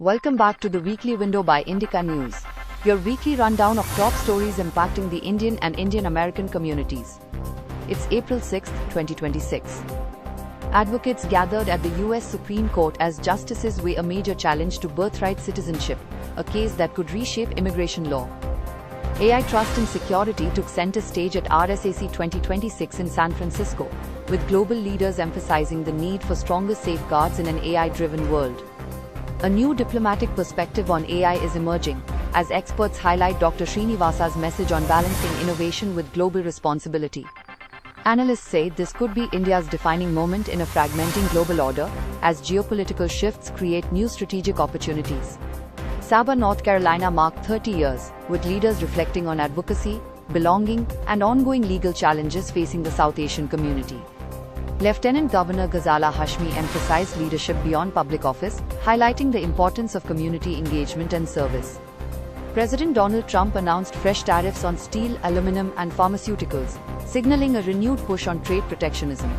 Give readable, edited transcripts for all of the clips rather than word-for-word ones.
Welcome back to the Weekly Window by Indica News, your weekly rundown of top stories impacting the Indian and Indian American communities. It's April 6, 2026. Advocates gathered at the US Supreme Court as justices weigh a major challenge to birthright citizenship, a case that could reshape immigration law. AI trust and security took center stage at RSAC 2026 in San Francisco, with global leaders emphasizing the need for stronger safeguards in an AI-driven world. A new diplomatic perspective on AI is emerging, as experts highlight Dr. Srinivasa's message on balancing innovation with global responsibility. Analysts say this could be India's defining moment in a fragmenting global order, as geopolitical shifts create new strategic opportunities. Sabah, North Carolina marked 30 years, with leaders reflecting on advocacy, belonging, and ongoing legal challenges facing the South Asian community. Lieutenant Governor Ghazala Hashmi emphasized leadership beyond public office, highlighting the importance of community engagement and service. President Donald Trump announced fresh tariffs on steel, aluminum, and pharmaceuticals, signaling a renewed push on trade protectionism.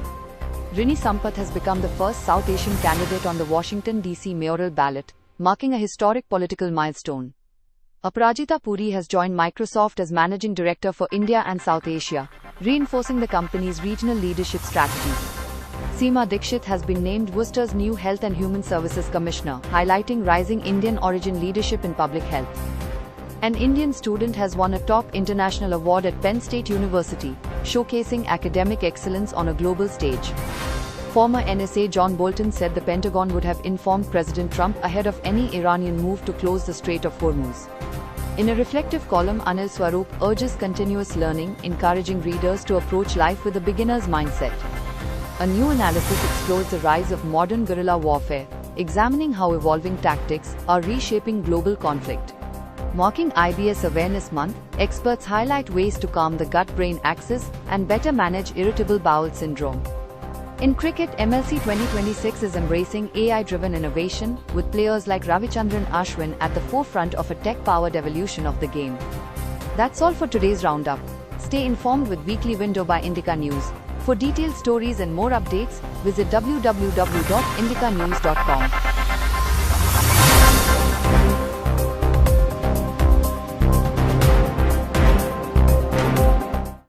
Rini Sampath has become the first South Asian candidate on the Washington, D.C. mayoral ballot, marking a historic political milestone. Aparajita Puri has joined Microsoft as Managing Director for India and South Asia, reinforcing the company's regional leadership strategy. Seema Dikshit has been named Worcester's new Health and Human Services Commissioner, highlighting rising Indian origin leadership in public health. An Indian student has won a top international award at Penn State University, showcasing academic excellence on a global stage. Former NSA John Bolton said the Pentagon would have informed President Trump ahead of any Iranian move to close the Strait of Hormuz. In a reflective column, Anil Swarup urges continuous learning, encouraging readers to approach life with a beginner's mindset. A new analysis explores the rise of modern guerrilla warfare, examining how evolving tactics are reshaping global conflict. Marking IBS Awareness Month, experts highlight ways to calm the gut-brain axis and better manage irritable bowel syndrome. In cricket, MLC 2026 is embracing AI-driven innovation, with players like Ravichandran Ashwin at the forefront of a tech-powered evolution of the game. That's all for today's roundup. Stay informed with Weekly Window by Indica News. For detailed stories and more updates, visit www.indicanews.com.